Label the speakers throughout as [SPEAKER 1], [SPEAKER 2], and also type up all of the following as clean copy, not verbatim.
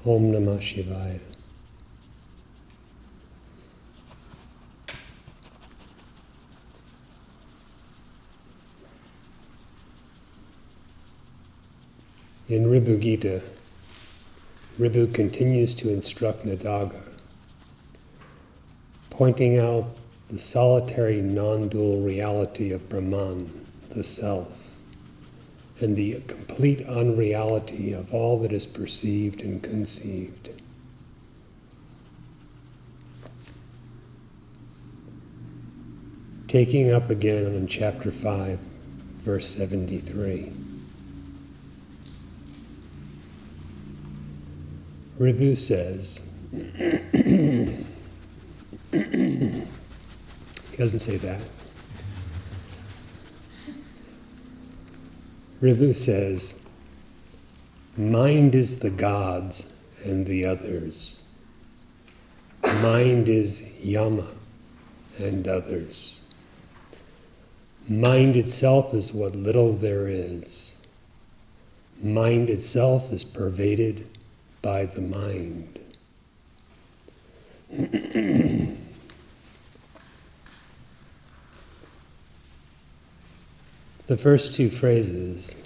[SPEAKER 1] Om Namah Shivaya. In Ribhu Gita, Ribhu continues to instruct Nadaga, pointing out the solitary non-dual reality of Brahman, the self, and the complete unreality of all that is perceived and conceived. Taking up again in chapter 5, verse 73. Ribhu says, he doesn't say that. Ribhu says, mind is the gods and the others. Mind is Yama and others. Mind itself is what little there is. Mind itself is pervaded by the mind. The first two phrases,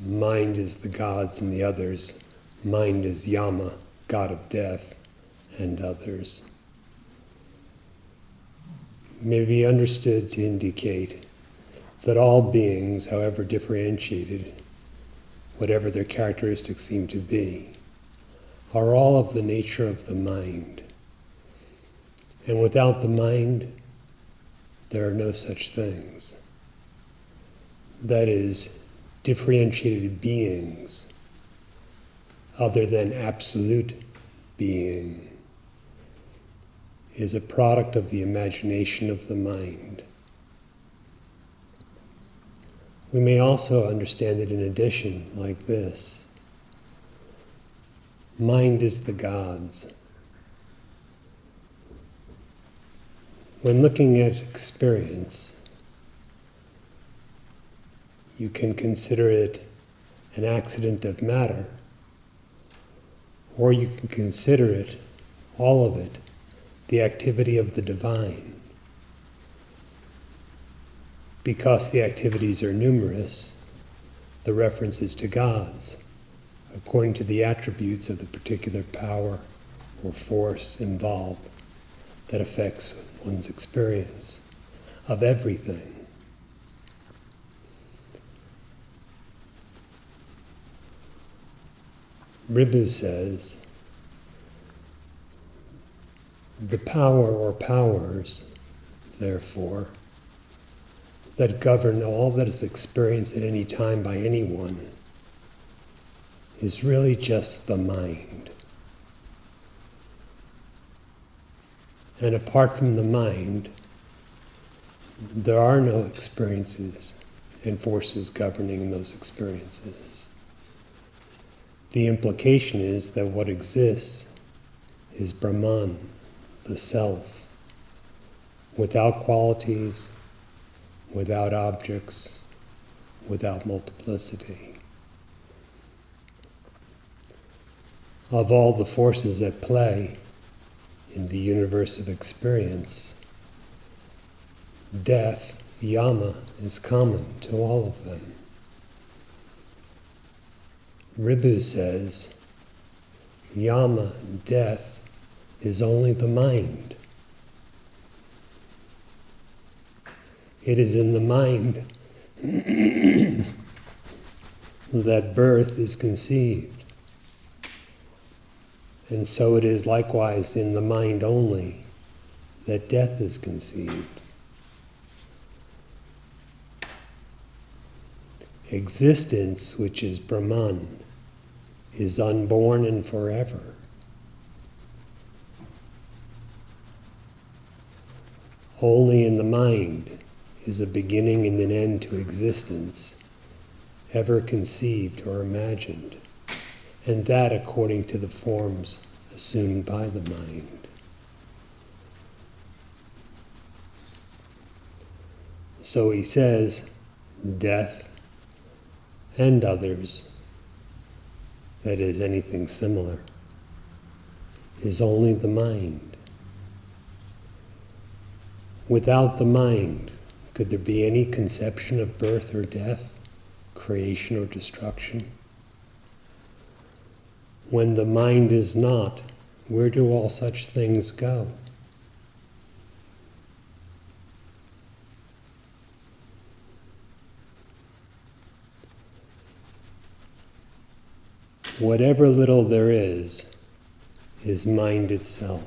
[SPEAKER 1] mind is the gods and the others, mind is Yama, god of death, and others, may be understood to indicate that all beings, however differentiated, whatever their characteristics seem to be, are all of the nature of the mind. And without the mind, there are no such things. That is, differentiated beings, other than absolute being, is a product of the imagination of the mind. We may also understand it in addition like this. Mind is the gods. When looking at experience, you can consider it an accident of matter, or you can consider it, all of it, the activity of the divine. Because the activities are numerous, the references to gods, according to the attributes of the particular power or force involved that affects one's experience of everything. Ribhu says, the power or powers, therefore, that govern all that is experienced at any time by anyone is really just the mind. And apart from the mind, there are no experiences and forces governing those experiences. The implication is that what exists is Brahman, the self, without qualities, without objects, without multiplicity. Of all the forces at play in the universe of experience, death Yama is common to all of them. Ribhu says, Yama, death, is only the mind. It is in the mind that birth is conceived. And so it is likewise in the mind only that death is conceived. Existence, which is Brahman, is unborn and forever. Only in the mind is a beginning and an end to existence, ever conceived or imagined, and that according to the forms assumed by the mind. So he says, death and others, that is, anything similar, is only the mind. Without the mind, could there be any conception of birth or death, creation or destruction? When the mind is not, where do all such things go? Whatever little there is mind itself.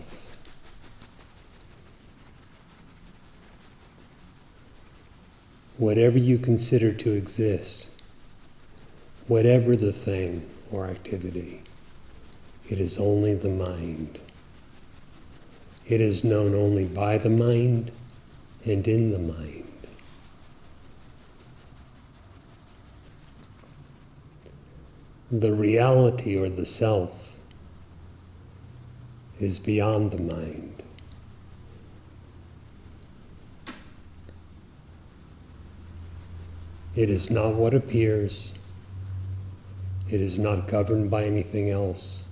[SPEAKER 1] Whatever you consider to exist, whatever the thing or activity, it is only the mind. It is known only by the mind and in the mind. The reality or the self is beyond the mind. It is not what appears. It is not governed by anything else,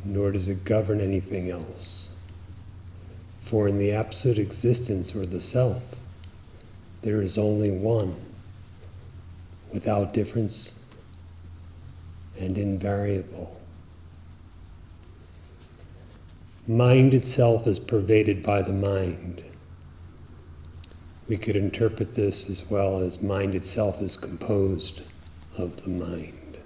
[SPEAKER 1] nor does it govern anything else. For in the absolute existence or the self, there is only one, without difference and invariable. Mind itself is pervaded by the mind. We could interpret this as well as mind itself is composed of the mind.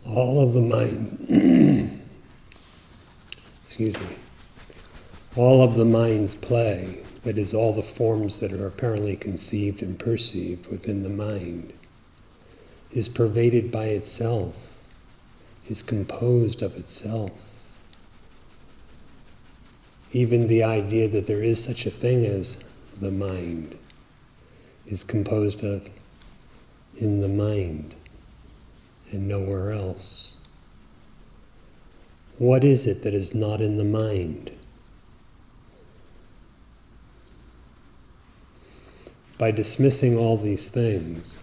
[SPEAKER 1] All of the mind, all of the mind's play, that is, all the forms that are apparently conceived and perceived within the mind, is pervaded by itself, is composed of itself. Even the idea that there is such a thing as the mind is composed of in the mind and nowhere else. What is it that is not in the mind? By dismissing all these things,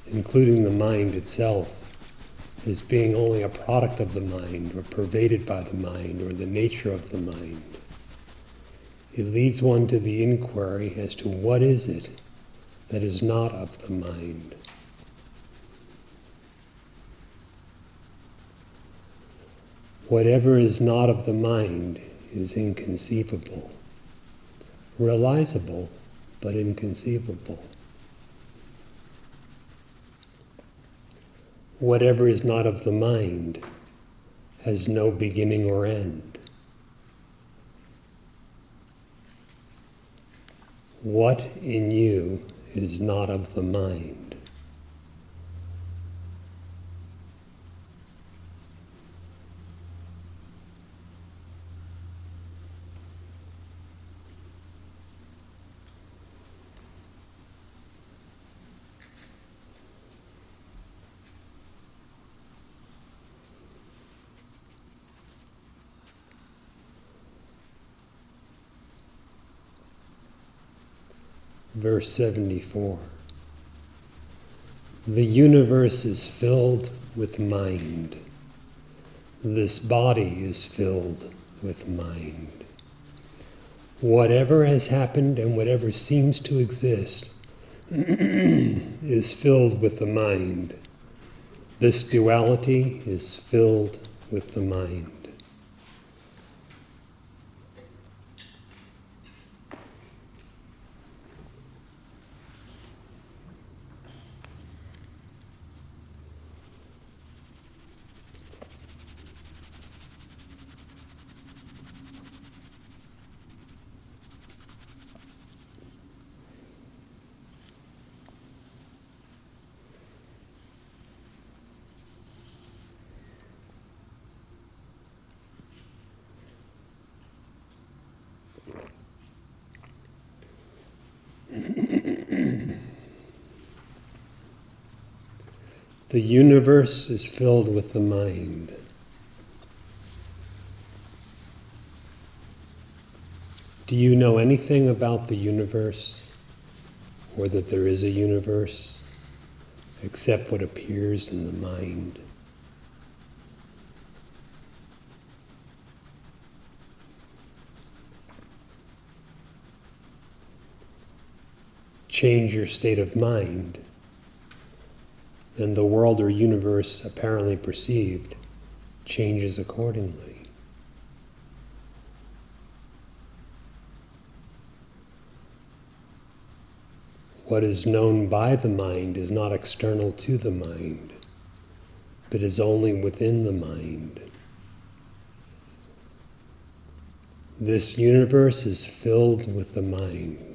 [SPEAKER 1] including the mind itself, as being only a product of the mind, or pervaded by the mind, or the nature of the mind, it leads one to the inquiry as to what is it that is not of the mind. Whatever is not of the mind is inconceivable, realizable, but inconceivable. Whatever is not of the mind has no beginning or end. What in you is not of the mind? Verse 74. The universe is filled with mind. This body is filled with mind. Whatever has happened and whatever seems to exist is filled with the mind. This duality is filled with the mind. The universe is filled with the mind. Do you know anything about the universe, or that there is a universe, except what appears in the mind? Change your state of mind, and the world or universe apparently perceived changes accordingly. What is known by the mind is not external to the mind, but is only within the mind. This universe is filled with the mind.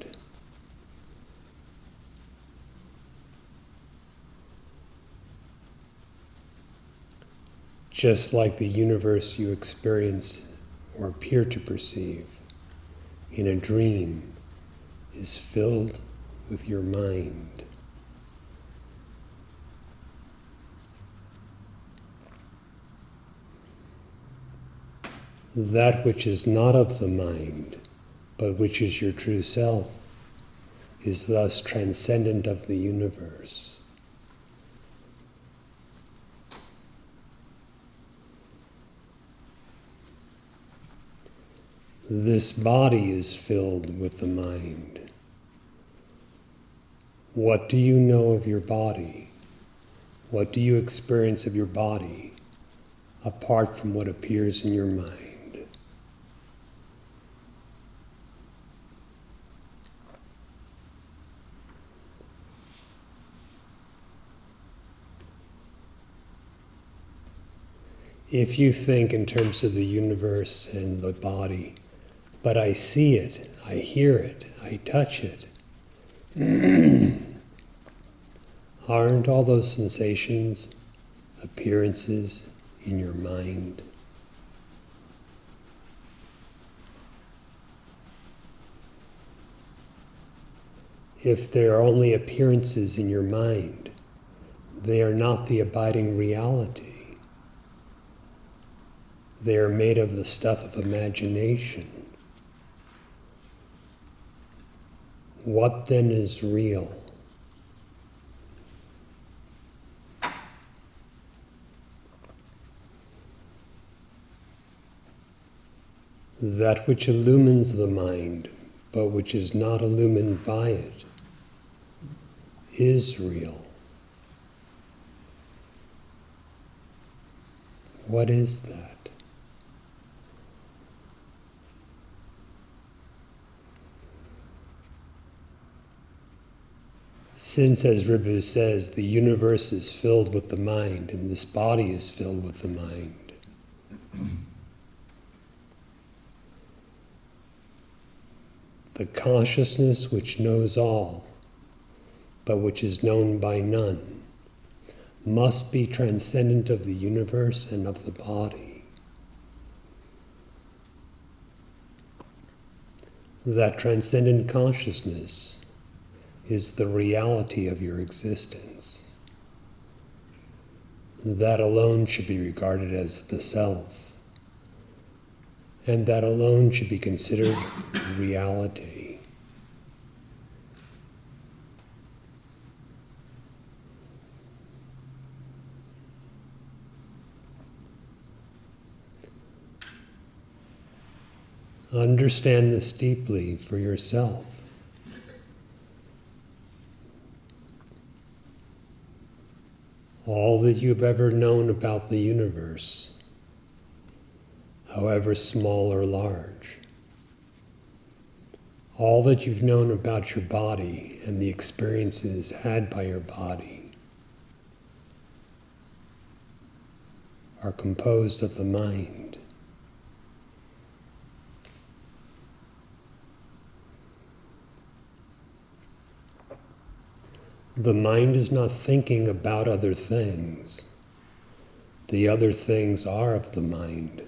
[SPEAKER 1] Just like the universe you experience or appear to perceive in a dream is filled with your mind. That which is not of the mind, but which is your true self, is thus transcendent of the universe. This body is filled with the mind. What do you know of your body? What do you experience of your body apart from what appears in your mind? If you think in terms of the universe and the body, but I see it, I hear it, I touch it. Aren't all those sensations, appearances in your mind? If they are only appearances in your mind, they are not the abiding reality. They are made of the stuff of imagination. What then is real? That which illumines the mind, but which is not illumined by it, is real. What is that? Since, as Ribhu says, the universe is filled with the mind, and this body is filled with the mind, the consciousness which knows all, but which is known by none, must be transcendent of the universe and of the body. That transcendent consciousness is the reality of your existence. That alone should be regarded as the self, and that alone should be considered reality. Understand this deeply for yourself. All that you've ever known about the universe, however small or large, all that you've known about your body and the experiences had by your body are composed of the mind. The mind is not thinking about other things. The other things are of the mind.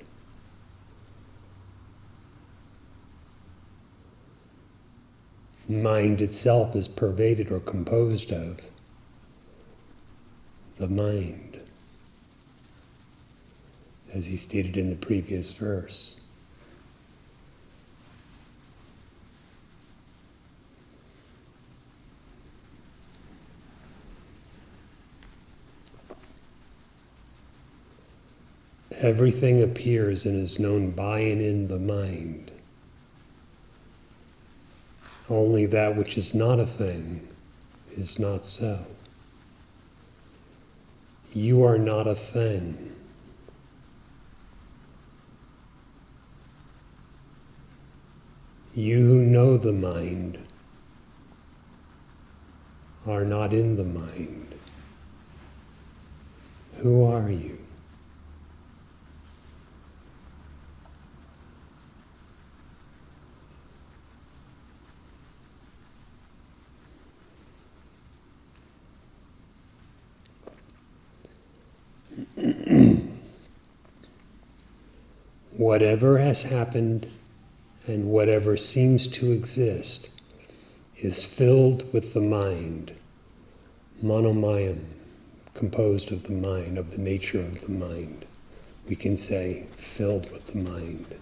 [SPEAKER 1] Mind itself is pervaded or composed of the mind, as he stated in the previous verse. Everything appears and is known by and in the mind. Only that which is not a thing is not so. You are not a thing. You who know the mind are not in the mind. Who are you? Whatever has happened and whatever seems to exist is filled with the mind, monomayam, composed of the mind, of the nature of the mind. We can say filled with the mind.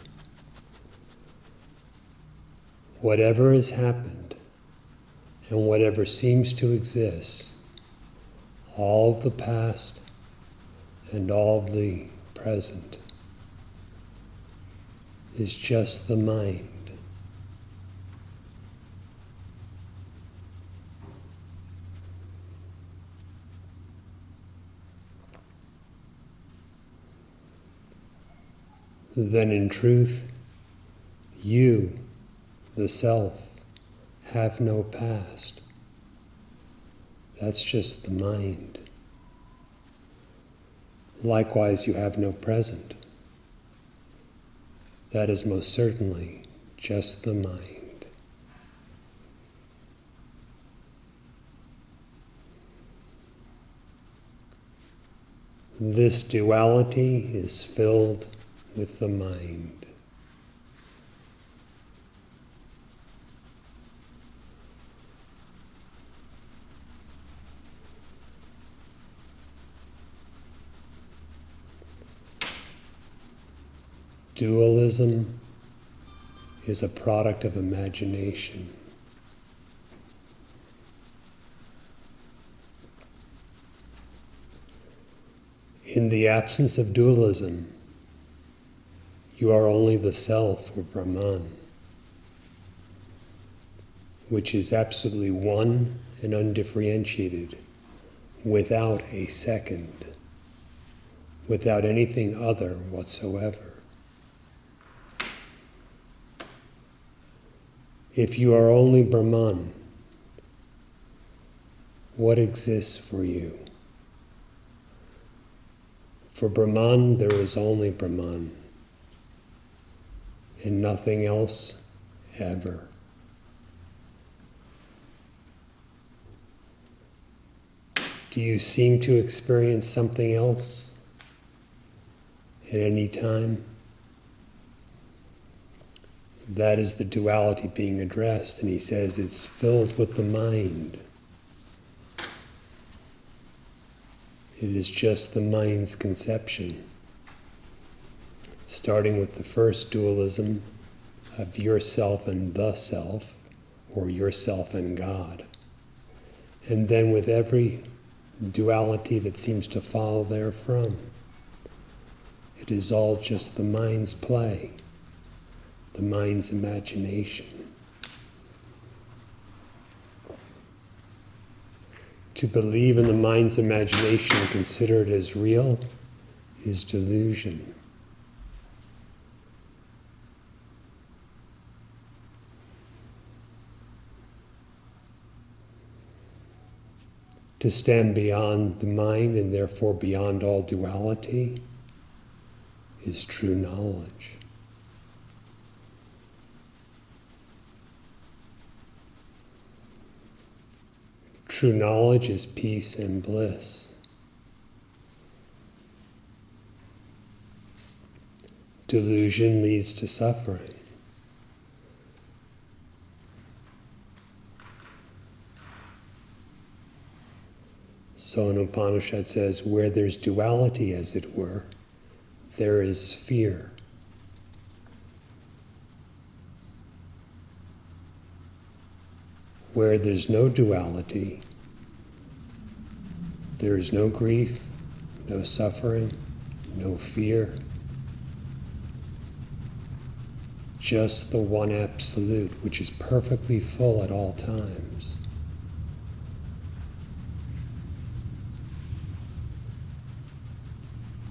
[SPEAKER 1] Whatever has happened and whatever seems to exist, all of the past and all of the present, is just the mind. Then in truth, you, the self, have no past. That's just the mind. Likewise, you have no present. That is most certainly just the mind. This duality is filled with the mind. Dualism is a product of imagination. In the absence of dualism, you are only the self, or Brahman, which is absolutely one and undifferentiated, without a second, without anything other whatsoever. If you are only Brahman, what exists for you? For Brahman, there is only Brahman, and nothing else ever. Do you seem to experience something else at any time? That is the duality being addressed, and he says it's filled with the mind. It is just the mind's conception, starting with the first dualism of yourself and the self, or yourself and God, and then with every duality that seems to follow therefrom. It is all just the mind's play. the mind's imagination. To believe in the mind's imagination and consider it as real is delusion. To stand beyond the mind and therefore beyond all duality is true knowledge. True knowledge is peace and bliss. Delusion leads to suffering. So an Upanishad says, where there's duality, as it were, there is fear. Where there's no duality, there is no grief, no suffering, no fear. Just the one absolute, which is perfectly full at all times.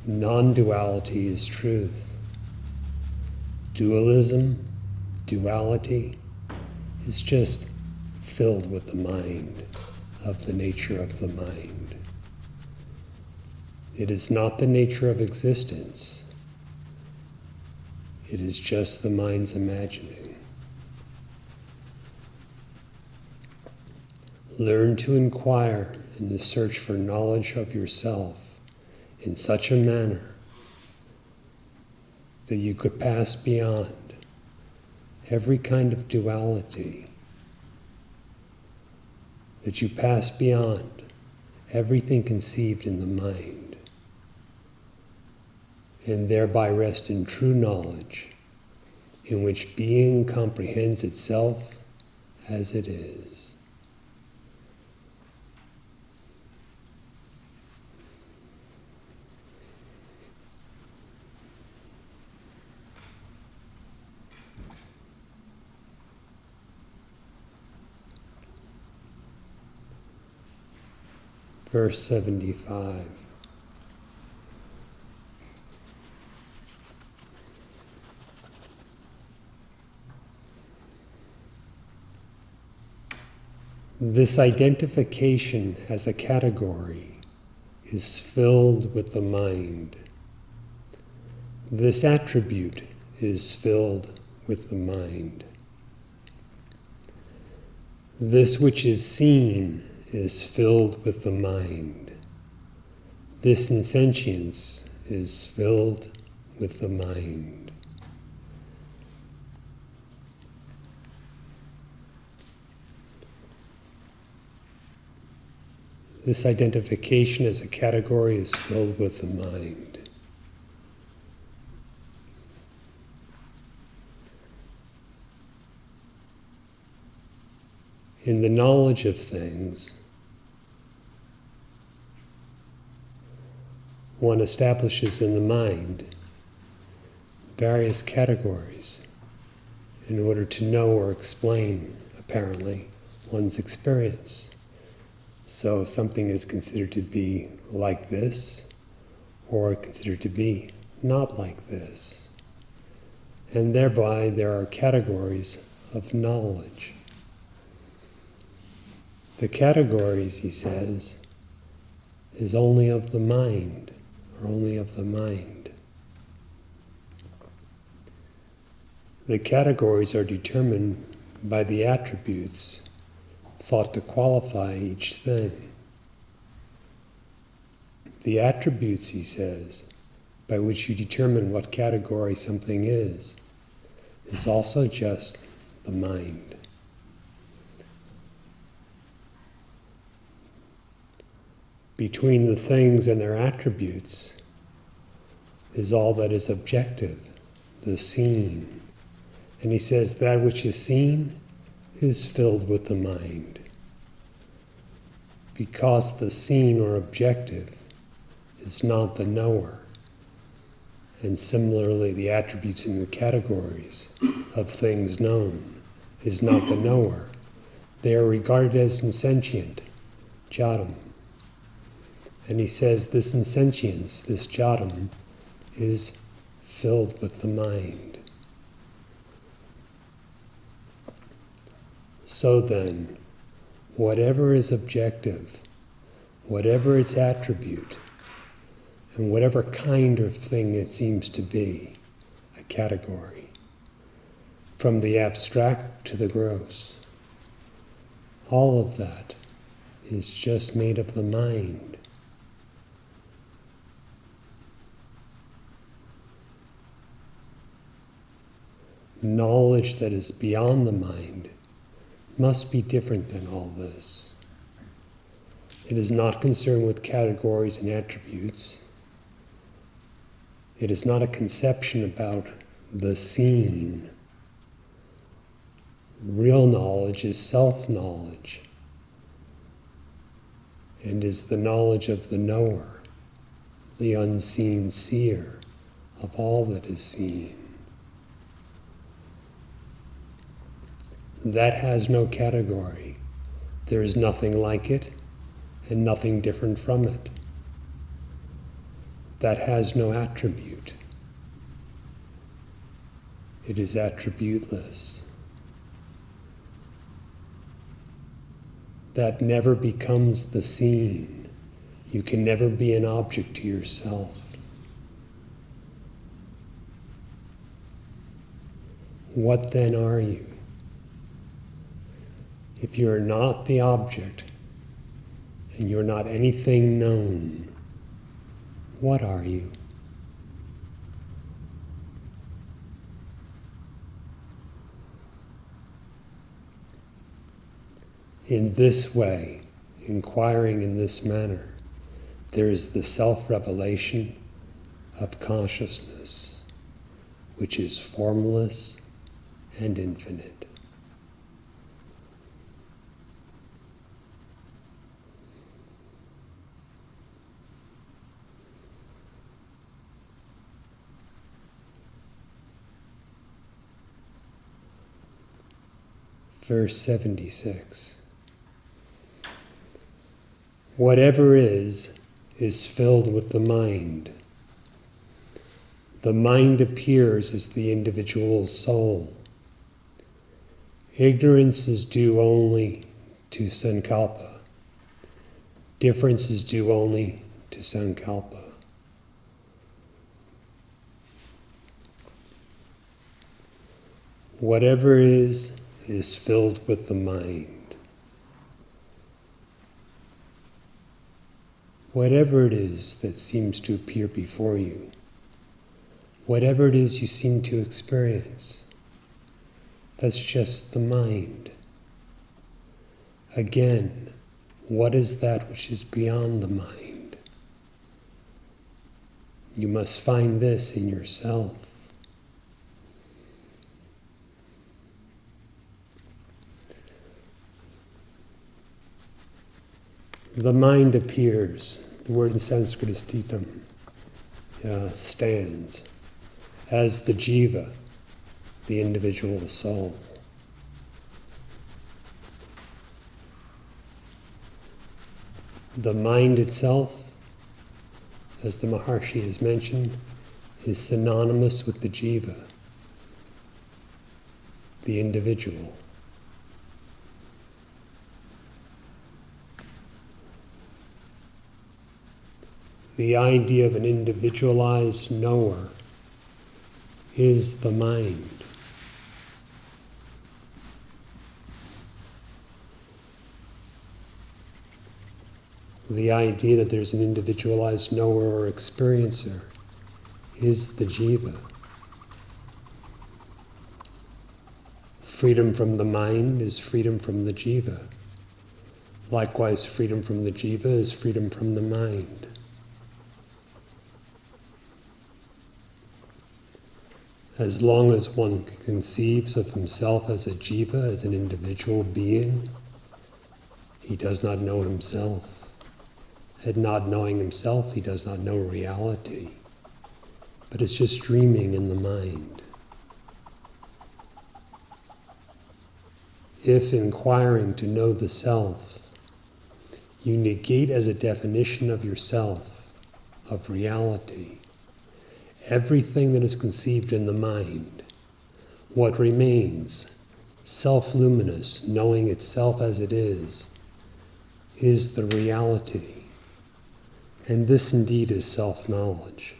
[SPEAKER 1] Non-duality is truth. Dualism, duality, is just filled with the mind, of the nature of the mind. It is not the nature of existence. It is just the mind's imagining. Learn to inquire in the search for knowledge of yourself in such a manner that you could pass beyond every kind of duality, that you pass beyond everything conceived in the mind, and thereby rest in true knowledge, in which being comprehends itself as it is. Verse 75. This identification as a category is filled with the mind. This attribute is filled with the mind. This which is seen is filled with the mind. This insentience is filled with the mind. This identification as a category is filled with the mind. In the knowledge of things, one establishes in the mind various categories in order to know or explain, apparently, one's experience. So something is considered to be like this, or considered to be not like this. And thereby there are categories of knowledge. The categories, he says, is only of the mind, or only of the mind. The categories are determined by the attributes thought to qualify each thing. The attributes, he says, by which you determine what category something is also just the mind. Between the things and their attributes is all that is objective, the seen. And he says that which is seen is filled with the mind. Because the seen or objective is not the knower, and similarly the attributes and the categories of things known, is not the knower. They are regarded as insentient, jhatam. And he says this insentience, this jhatam, is filled with the mind. So then, whatever is objective, whatever its attribute, and whatever kind of thing it seems to be, a category, from the abstract to the gross, all of that is just made of the mind. Knowledge that is beyond the mind must be different than all this. It is not concerned with categories and attributes. It is not a conception about the seen. Real knowledge is self-knowledge, and is the knowledge of the knower, the unseen seer of all that is seen. That has no category. There is nothing like it and nothing different from it. That has no attribute. It is attributeless. That never becomes the seen. You can never be an object to yourself. What then are you? If you are not the object, and you're not anything known, what are you? In this way, inquiring in this manner, there is the self-revelation of consciousness, which is formless and infinite. Verse 76. Whatever is filled with the mind. The mind appears as the individual soul. Ignorance is due only to Sankalpa. Difference is due only to Sankalpa. Whatever is filled with the mind. Whatever it is that seems to appear before you, whatever it is you seem to experience, that's just the mind. Again, what is that which is beyond the mind? You must find this in yourself. The mind appears, the word in Sanskrit is titam, stands, as the jiva, the individual soul. The mind itself, as the Maharshi has mentioned, is synonymous with the jiva, the individual. The idea of an individualized knower is the mind. The idea that there's an individualized knower or experiencer is the jiva. Freedom from the mind is freedom from the jiva. Likewise, freedom from the jiva is freedom from the mind. As long as one conceives of himself as a jiva, as an individual being, he does not know himself. And not knowing himself, he does not know reality. but it's just dreaming in the mind. If inquiring to know the self, you negate as a definition of yourself, of reality, everything that is conceived in the mind, what remains, self-luminous, knowing itself as it is the reality. And this indeed is self-knowledge.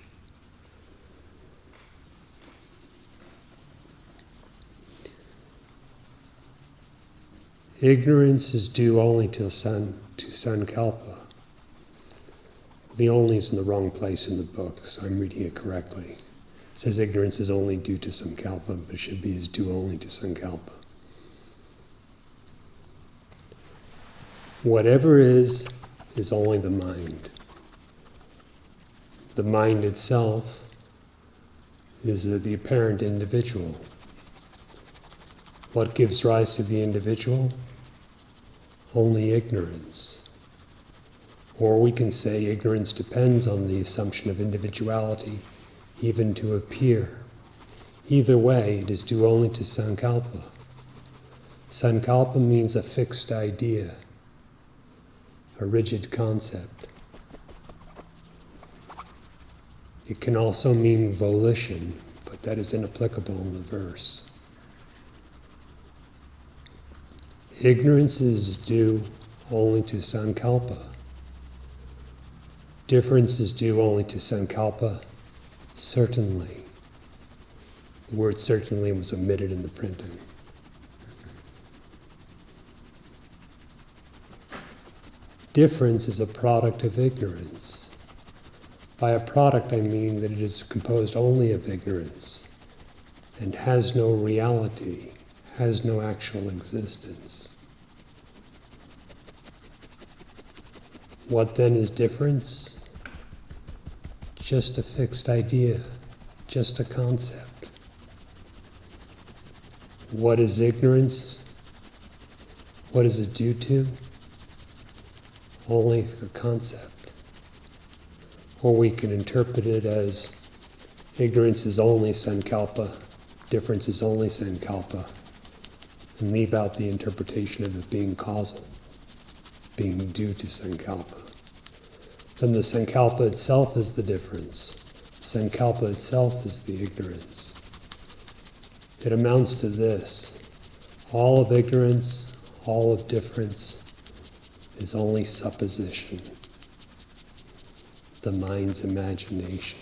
[SPEAKER 1] Ignorance is due only to Sankalpa. The only is in the wrong place in the book, so I'm reading it correctly. It says ignorance is only due to Sankalpa, but it should be is due only to Sankalpa. Whatever is only the mind. The mind itself is the apparent individual. What gives rise to the individual? Only ignorance. Or we can say ignorance depends on the assumption of individuality, even to appear. Either way, it is due only to Sankalpa. Sankalpa means a fixed idea, a rigid concept. It can also mean volition, but that is inapplicable in the verse. Ignorance is due only to Sankalpa. Difference is due only to Sankalpa, certainly. The word certainly was omitted in the printing. Difference is a product of ignorance. By a product I mean that it is composed only of ignorance and has no reality, has no actual existence. What then is difference? Just a fixed idea, just a concept. What is ignorance? What is it due to? Only the concept. Or we can interpret it as ignorance is only Sankalpa, difference is only Sankalpa, and leave out the interpretation of it being causal, being due to Sankalpa. Then the Sankalpa itself is the difference. Sankalpa itself is the ignorance. It amounts to this: all of ignorance, all of difference is only supposition, the mind's imagination.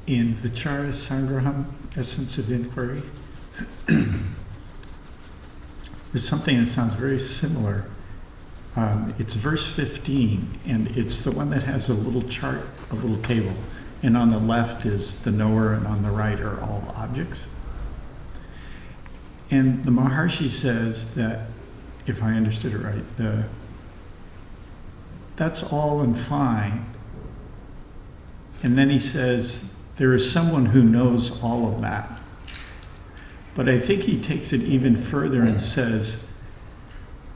[SPEAKER 2] In Vichara Sangraham, Essence of Inquiry, there's something that sounds very similar. It's verse 15, and it's the one that has a little chart, a little table, and on the left is the knower, and on the right are all objects. And the Maharshi says that, if I understood it right, that's all and fine. And then he says, there is someone who knows all of that. But I think he takes it even further and says,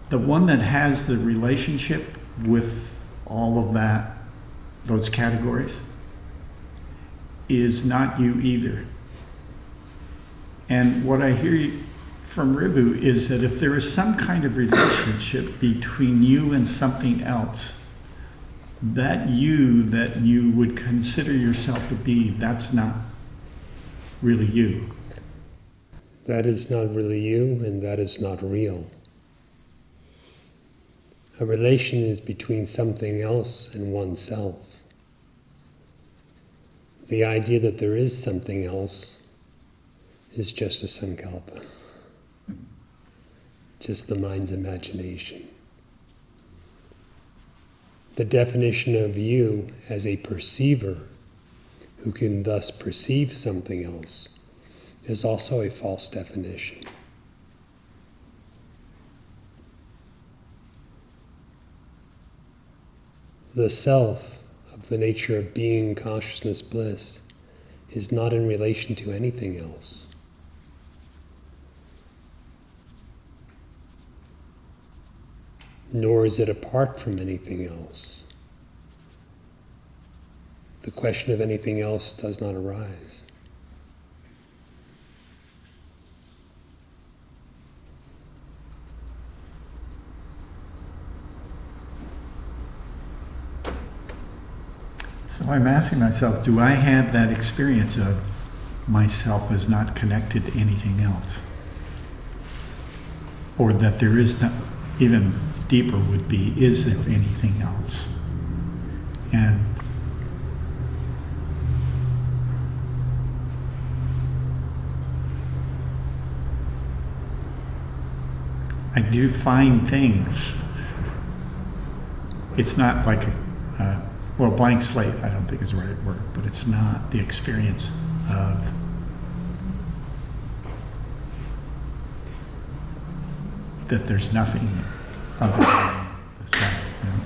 [SPEAKER 2] the one that has the relationship with all of that, those categories, is not you either. And what I hear from Ribhu is that if there is some kind of relationship between you and something else, that you would consider yourself to be, that's not really you.
[SPEAKER 1] That is not really you, and that is not real. A relation is between something else and oneself. The idea that there is something else is just a sankalpa, just the mind's imagination. The definition of you as a perceiver who can thus perceive something else is also a false definition. The self of the nature of being, consciousness, bliss is not in relation to anything else. Nor is it apart from anything else. The question of anything else does not arise.
[SPEAKER 2] So I'm asking myself, do I have that experience of myself as not connected to anything else? Or that there is not, even deeper would be, is there anything else? And I do find things. It's not like well, blank slate, I don't think is the right word, but it's not the experience of that there's nothing other than the self. You know?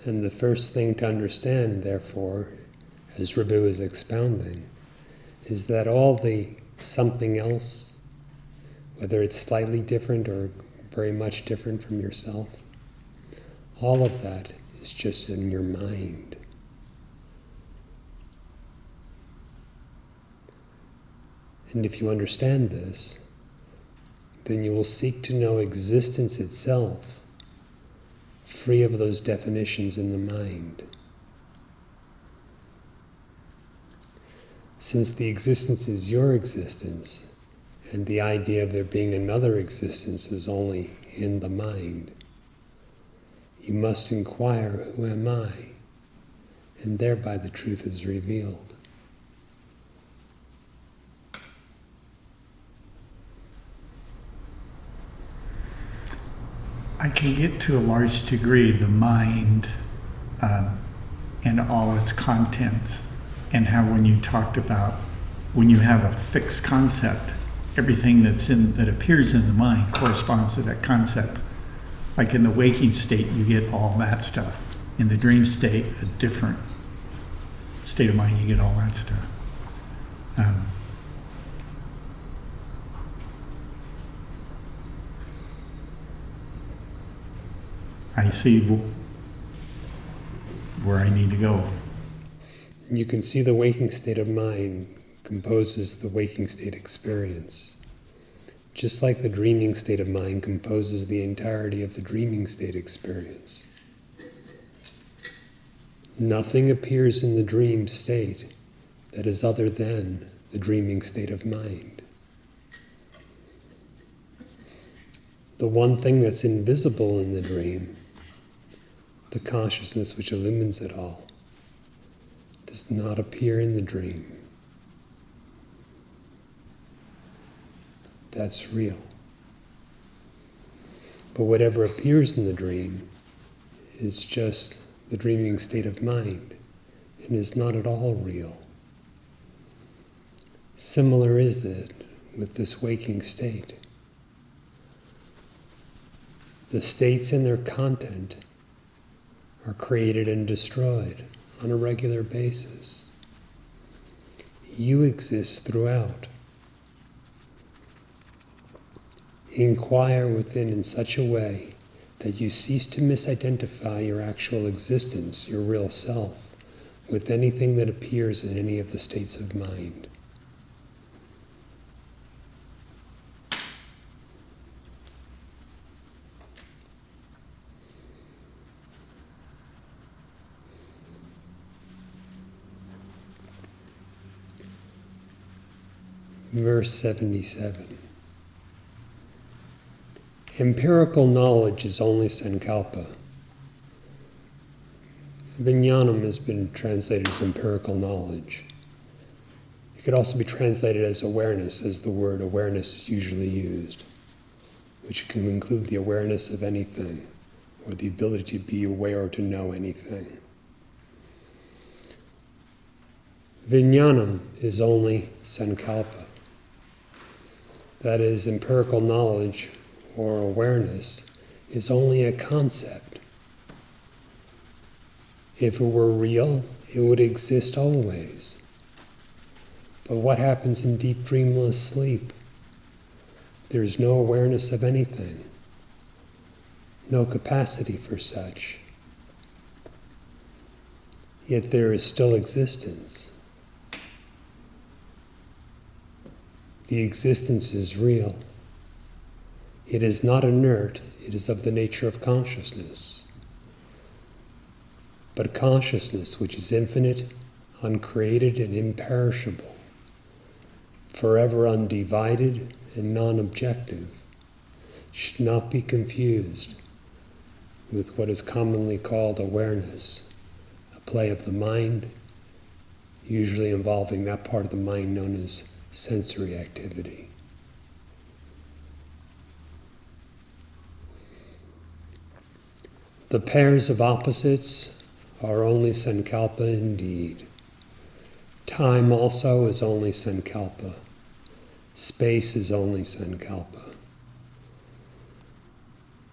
[SPEAKER 1] And the first thing to understand, therefore, as Ribhu is expounding, is that all the something else, whether it's slightly different or very much different from yourself, all of that is just in your mind. And if you understand this, then you will seek to know existence itself, free of those definitions in the mind. Since the existence is your existence, and the idea of there being another existence is only in the mind, you must inquire, who am I? And thereby the truth is revealed.
[SPEAKER 2] I can get to a large degree the mind and all its content, and how when you talked about when you have a fixed concept, everything that appears in the mind corresponds to that concept. Like in the waking state, you get all that stuff. In the dream state, a different state of mind, you get all that stuff. I see where I need to go.
[SPEAKER 1] You can see the waking state of mind composes the waking state experience. Just like the dreaming state of mind composes the entirety of the dreaming state experience. Nothing appears in the dream state that is other than the dreaming state of mind. The one thing that's invisible in the dream, the consciousness which illumines it all, does not appear in the dream. That's real. But whatever appears in the dream is just the dreaming state of mind and is not at all real. Similar is it with this waking state. The states and their content are created and destroyed on a regular basis. You exist throughout. Inquire within in such a way that you cease to misidentify your actual existence, your real self, with anything that appears in any of the states of mind. Verse 77. Empirical knowledge is only Sankalpa. Vijnanam has been translated as empirical knowledge. It could also be translated as awareness, as the word awareness is usually used, which can include the awareness of anything, or the ability to be aware or to know anything. Vijnanam is only Sankalpa. That is, empirical knowledge or awareness is only a concept. If it were real, it would exist always. But what happens in deep dreamless sleep? There is no awareness of anything, no capacity for such. Yet there is still existence. The existence is real. It is not inert, it is of the nature of consciousness. But consciousness, which is infinite, uncreated, and imperishable, forever undivided and non-objective, should not be confused with what is commonly called awareness, a play of the mind, usually involving that part of the mind known as sensory activity. The pairs of opposites are only Sankalpa indeed. Time also is only Sankalpa. Space is only Sankalpa.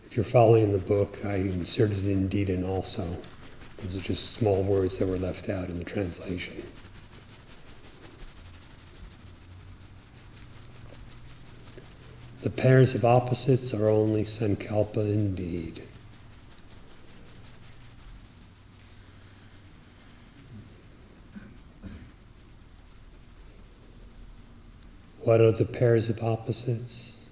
[SPEAKER 1] If you're following the book, I inserted indeed and also. Those are just small words that were left out in the translation. The pairs of opposites are only Sankalpa indeed. What are the pairs of opposites?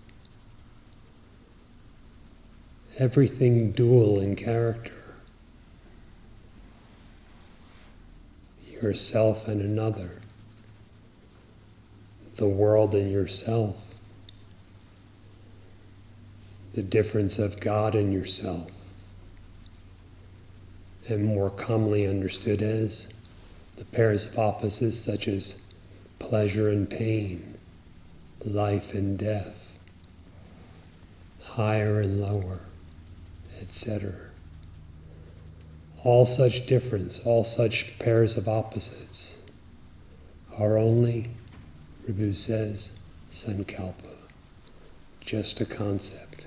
[SPEAKER 1] Everything dual in character. Yourself and another. The world and yourself. The difference of God and yourself. And more commonly understood as the pairs of opposites such as pleasure and pain, life and death, higher and lower, etc. All such difference, all such pairs of opposites are only, Ribhu says, Sankalpa, just a concept.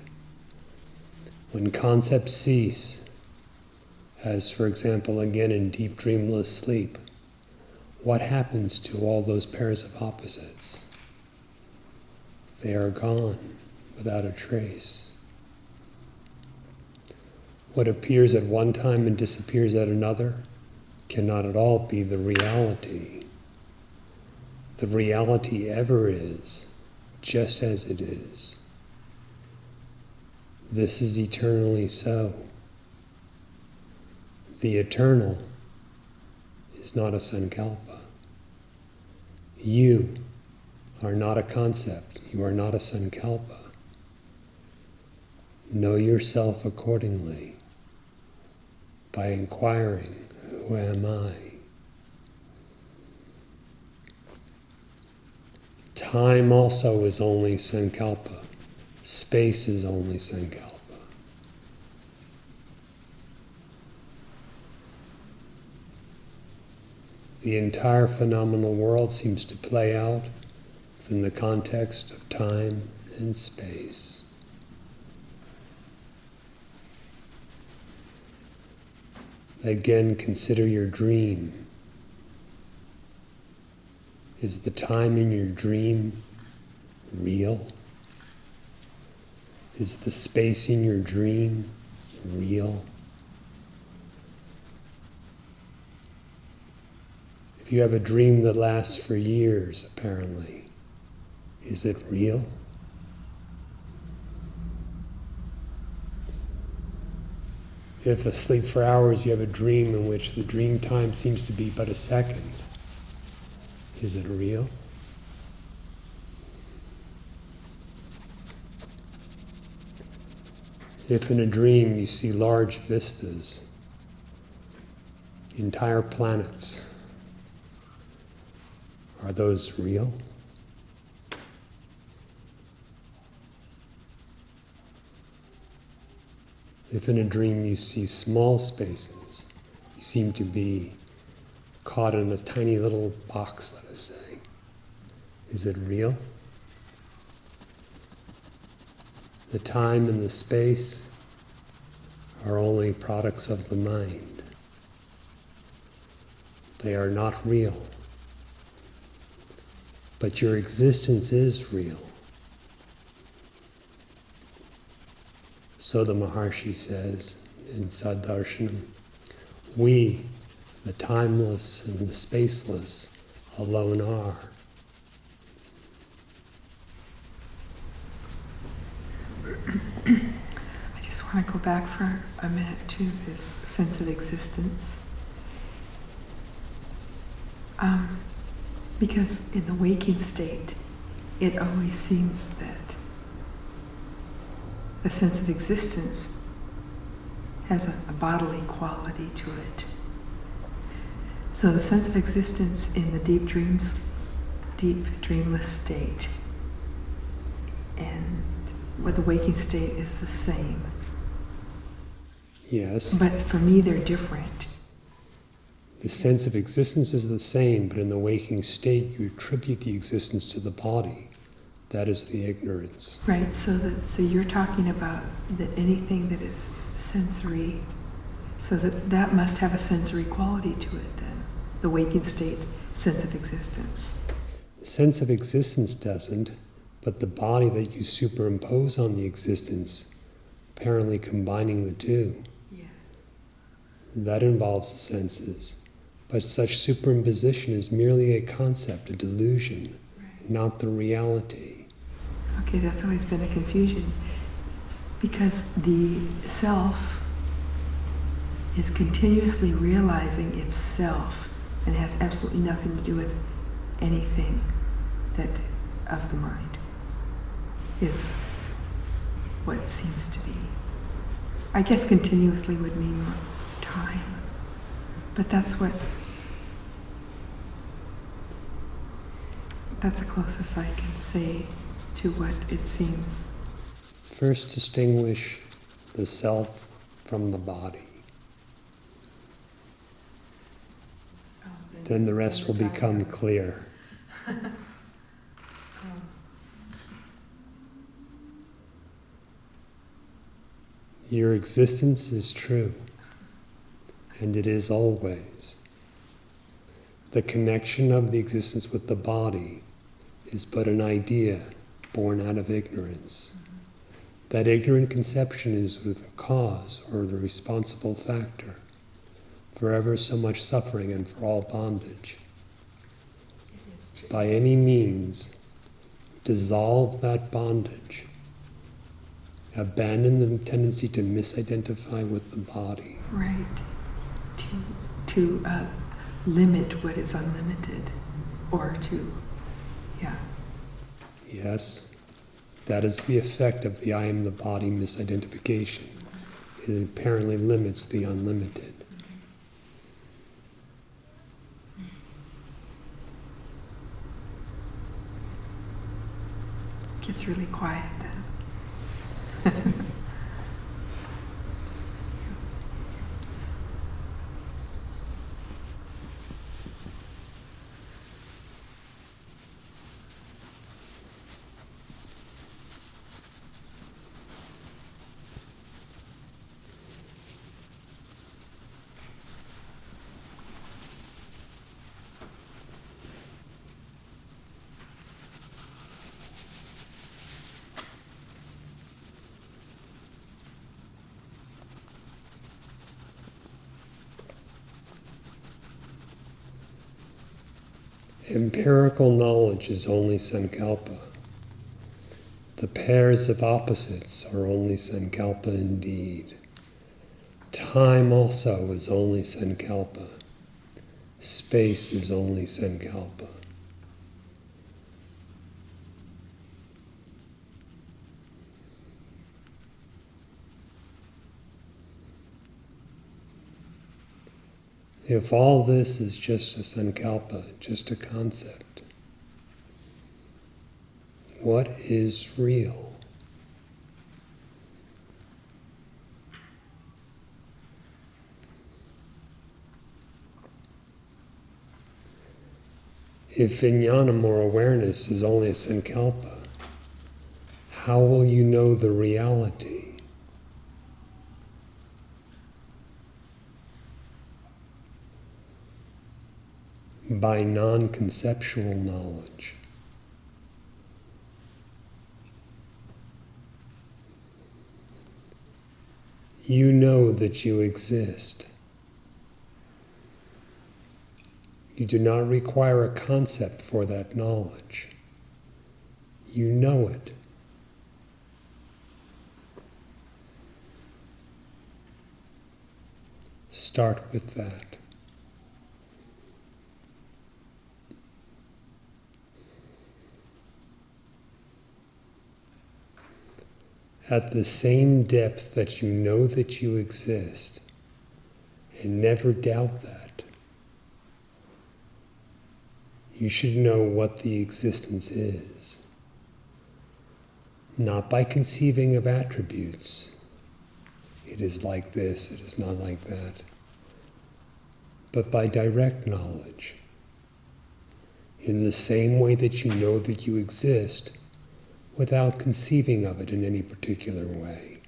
[SPEAKER 1] When concepts cease, as for example again in deep dreamless sleep, what happens to all those pairs of opposites? They are gone without a trace. What appears at one time and disappears at another cannot at all be the reality. The reality ever is, just as it is. This is eternally so. The eternal is not a Sankalpa. You are not a concept. You are not a Sankalpa. Know yourself accordingly by inquiring, who am I? Time also is only Sankalpa. Space is only Sankalpa. The entire phenomenal world seems to play out within the context of time and space. Again, consider your dream. Is the time in your dream real? Is the space in your dream real? If you have a dream that lasts for years, apparently, is it real? If asleep for hours you have a dream in which the dream time seems to be but a second, is it real? If in a dream you see large vistas, entire planets, are those real? If in a dream you see small spaces, you seem to be caught in a tiny little box, let us say, is it real? The time and the space are only products of the mind. They are not real. But your existence is real. So the Maharshi says in Saddarshanam, we, the timeless and the spaceless, alone are.
[SPEAKER 3] I just want to go back for a minute to this sense of existence. Because in the waking state, it always seems that the sense of existence has a bodily quality to it. So the sense of existence in the deep dreamless state and with the waking state is the same.
[SPEAKER 1] Yes.
[SPEAKER 3] But for me, they're different.
[SPEAKER 1] The sense of existence is the same, but in the waking state you attribute the existence to the body. That is the ignorance.
[SPEAKER 3] Right, so you're talking about that anything that is sensory, so that must have a sensory quality to it then, the waking state sense of existence.
[SPEAKER 1] The sense of existence doesn't, but the body that you superimpose on the existence, apparently combining the two,
[SPEAKER 3] Yeah.
[SPEAKER 1] that involves the senses. But such superimposition is merely a concept, a delusion,
[SPEAKER 3] Right.
[SPEAKER 1] not the reality.
[SPEAKER 3] Okay, that's always been a confusion, because the self is continuously realizing itself and has absolutely nothing to do with anything that of the mind, is what it seems to be. I guess continuously would mean time, but that's the closest I can say to what it seems.
[SPEAKER 1] First distinguish the self from the body. Then the rest will become clear. Your existence is true, and it is always. The connection of the existence with the body is but an idea born out of ignorance. That ignorant conception is the cause or the responsible factor for ever so much suffering and for all bondage. By any means, dissolve that bondage. Abandon the tendency to misidentify with the body.
[SPEAKER 3] Right. To limit what is unlimited, or to, yeah.
[SPEAKER 1] Yes, that is the effect of the I am the body misidentification. It apparently limits the unlimited.
[SPEAKER 3] Gets really quiet then.
[SPEAKER 1] Empirical knowledge is only Sankalpa. The pairs of opposites are only Sankalpa indeed. Time also is only Sankalpa. Space is only Sankalpa. If all this is just a Sankalpa, just a concept, what is real? If Vijnanam or awareness is only a Sankalpa, how will you know the reality? by non-conceptual knowledge. You know that you exist. You do not require a concept for that knowledge. You know it. Start with that. At the same depth that you know that you exist, and never doubt that, you should know what the existence is. Not by conceiving of attributes. It is like this, it is not like that. But by direct knowledge. In the same way that you know that you exist, without conceiving of it in any particular way.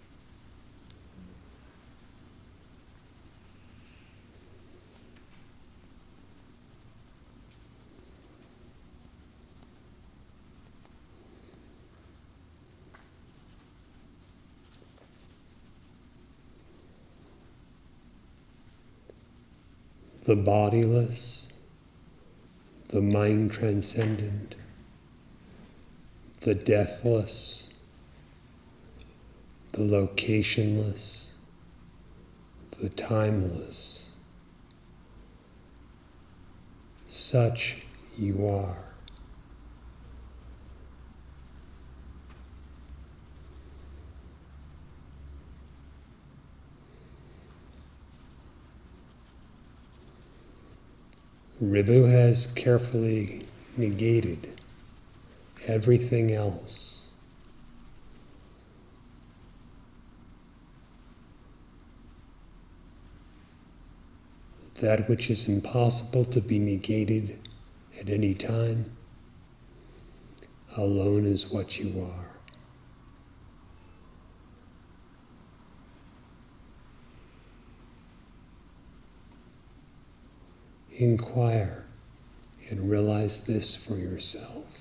[SPEAKER 1] The bodiless, the mind transcendent, the deathless, the locationless, the timeless. Such you are. Ribhu has carefully negated everything else. That which is impossible to be negated at any time alone is what you are. Inquire and realize this for yourself.